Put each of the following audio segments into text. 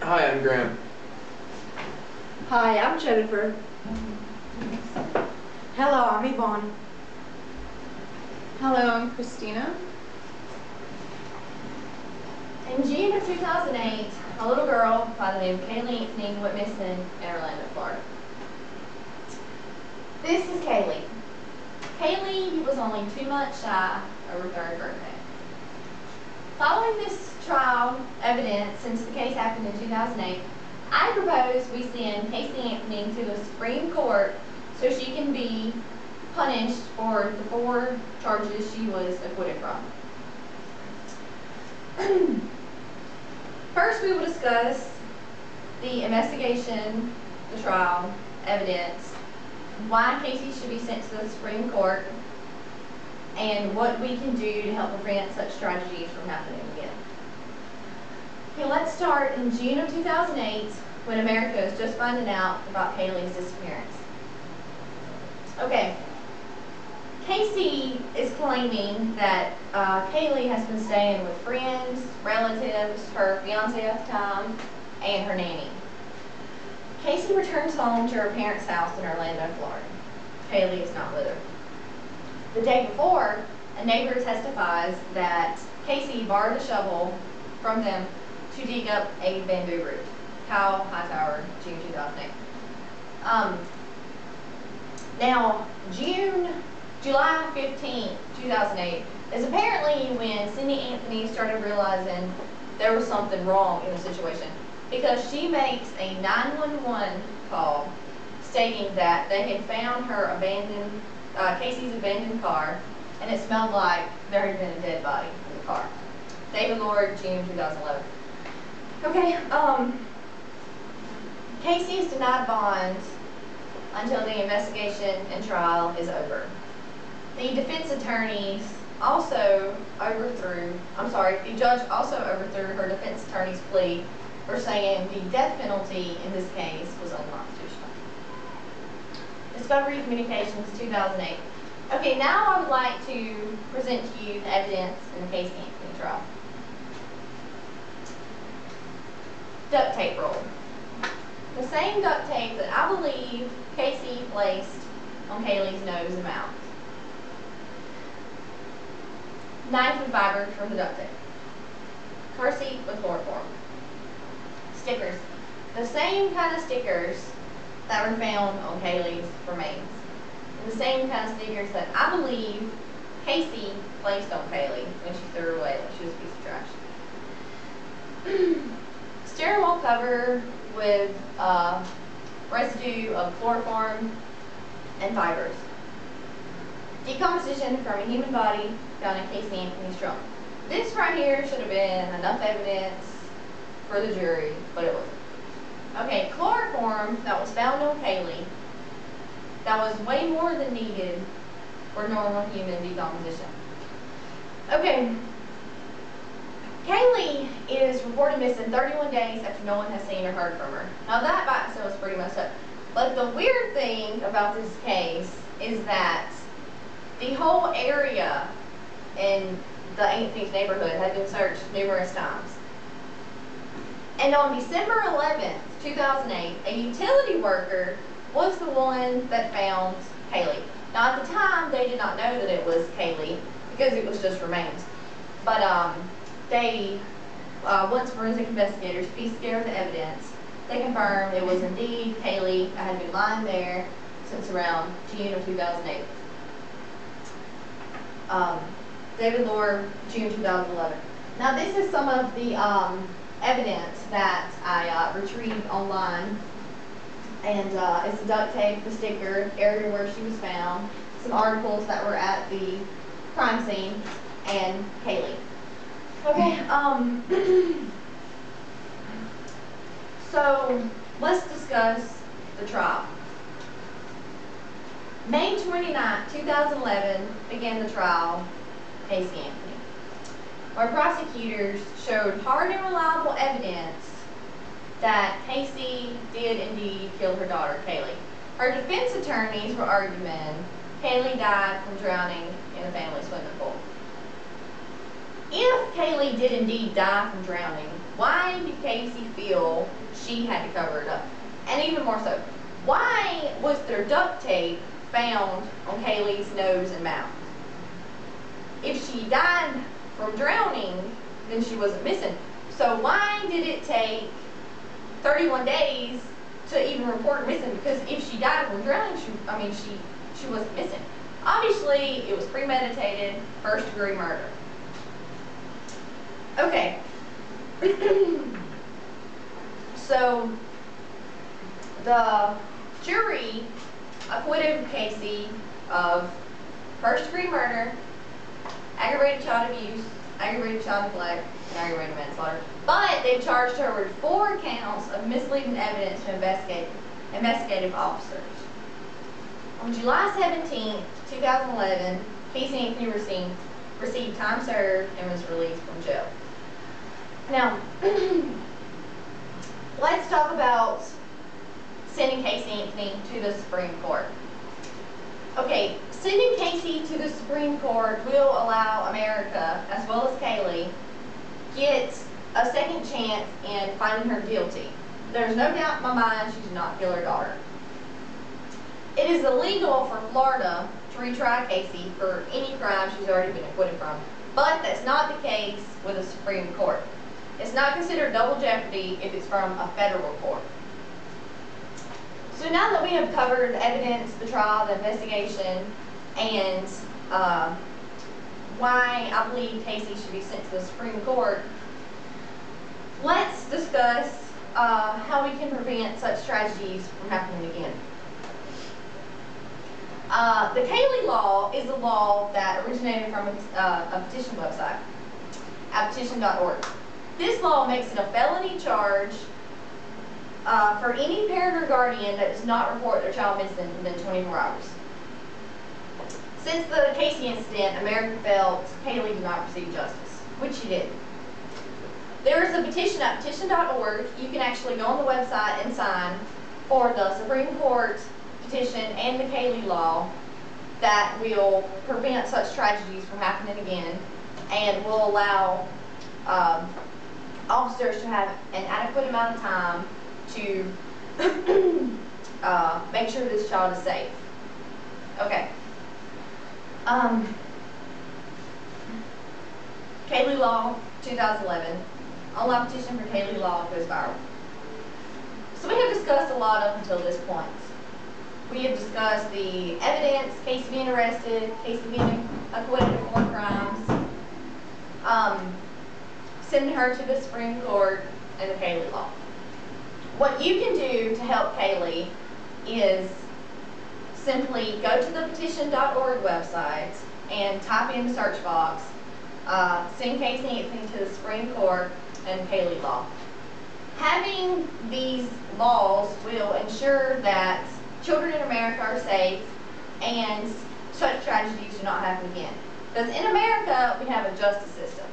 Hi, I'm Graham. Hi, I'm Jennifer. Hello, I'm Yvonne. Hello, I'm Christina. In June of 2008, a little girl by the name of Kaylee Anthony went missing in Orlando, Florida. This is Kaylee. Kaylee was only 2 months shy of her 3rd birthday. Following this trial evidence, since the case happened in 2008, I propose we send Casey Anthony to the Supreme Court so she can be punished for the 4 charges she was acquitted from. First, we will discuss the investigation, the trial, evidence, why Casey should be sent to the Supreme Court, and what we can do to help prevent such tragedies from happening again. Okay, let's start in June of 2008, when America is just finding out about Kaylee's disappearance. Okay, Casey is claiming that Kaylee has been staying with friends, relatives, her fiance at the time, and her nanny. Casey returns home to her parents' house in Orlando, Florida. Kaylee is not with her. The day before, a neighbor testifies that Casey borrowed a shovel from them to dig up a bamboo root. Kyle Hightower, June 2008. Now, July 15, 2008 is apparently when Cindy Anthony started realizing there was something wrong in the situation, because she makes a 911 call stating that they had found her Casey's abandoned car, and it smelled like there had been a dead body in the car. David Lord, June 2011. Okay, Casey is denied bond until the investigation and trial is over. The defense attorneys also the judge also overthrew her defense attorney's plea for saying the death penalty in this case was unconstitutional. Discovery Communications, 2008. Okay, now I would like to present to you the evidence in the Casey Anthony trial. Duct tape roll. The same duct tape that I believe Casey placed on Kaylee's nose and mouth. Knife and fiber from the duct tape. Car seat with chloroform. Stickers. The same kind of stickers that were found on Kaylee's remains. And the same kind of stickers that I believe Casey placed on Kaylee when she threw her away like she was a piece of trash. Sterile cover with residue of chloroform and fibers. Decomposition from a human body found in Casey Anthony's trunk. This right here should have been enough evidence for the jury, but it wasn't. Okay, chloroform that was found on Kaylee, that was way more than needed for normal human decomposition. Okay, Kaylee is reported missing 31 days after no one has seen or heard from her. Now that by itself is pretty messed up. But the weird thing about this case is that the whole area in the Anthony's neighborhood had been searched numerous times. And on December 11th, 2008, a utility worker was the one that found Kaylee. Now at the time, they did not know that it was Kaylee because it was just remains. But once forensic investigators pieced together the evidence, they confirmed it was indeed Kaylee that had been lying there since around June of 2008. David Lord, June 2011. Now this is some of the evidence that I retrieved online. And it's the duct tape, the sticker, area where she was found, some articles that were at the crime scene, and Kaylee. Okay, so let's discuss the trial. May 29, 2011 began the trial of Casey Anthony, where prosecutors showed hard and reliable evidence that Casey did indeed kill her daughter, Kaylee. Her defense attorneys were arguing Kaylee died from drowning in a family swimming pool. If Kaylee did indeed die from drowning, why did Casey feel she had to cover it up? And even more so, why was there duct tape found on Kaylee's nose and mouth? If she died from drowning, then she wasn't missing. So why did it take 31 days to even report her missing? Because if she died from drowning, she wasn't missing. Obviously, it was premeditated, first-degree murder. Okay. So the jury acquitted Casey of first-degree murder, aggravated child abuse, aggravated child neglect, and aggravated manslaughter. But they charged her with 4 counts of misleading evidence to investigative officers. On July 17, 2011, Casey Anthony received time served and was released from jail. Now, let's talk about sending Casey Anthony to the Supreme Court. Okay, sending Casey to the Supreme Court will allow America, as well as Kaylee, get a second chance in finding her guilty. There's no doubt in my mind she did not kill her daughter. It is illegal for Florida to retry Casey for any crime she's already been acquitted from, but that's not the case with the Supreme Court. It's not considered double jeopardy if it's from a federal court. So now that we have covered the evidence, the trial, the investigation, and why I believe Casey should be sent to the Supreme Court, let's discuss how we can prevent such tragedies from happening again. The Kaylee law is a law that originated from a petition website, at petition.org. This law makes it a felony charge for any parent or guardian that does not report their child missing within 24 hours. Since the Casey incident, America felt Kaylee did not receive justice, which she did. There is a petition at petition.org. You can actually go on the website and sign for the Supreme Court petition and the Kaylee law that will prevent such tragedies from happening again and will allow officers to have an adequate amount of time to make sure this child is safe. Okay. Kaylee Law, 2011. Online petition for Kaylee Law goes viral. So we have discussed a lot up until this point. We have discussed the evidence, Casey being arrested, Casey being acquitted of 4 crimes, sending her to the Supreme Court, and the Kaylee Law. What you can do to help Kaylee is simply go to the petition.org website and type in the search box, send Casey Anthony to the Supreme Court and Kaylee Law. Having these laws will ensure that children in America are safe and such tragedies do not happen again. Because in America, we have a justice system.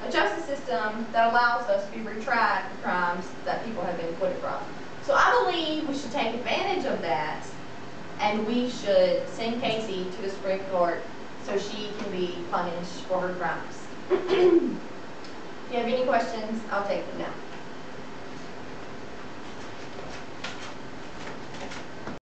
A justice system that allows us to be retried for crimes that people have been acquitted from. So I believe we should take advantage of that, and we should send Casey to the Supreme Court so she can be punished for her crimes. If you have any questions, I'll take them now.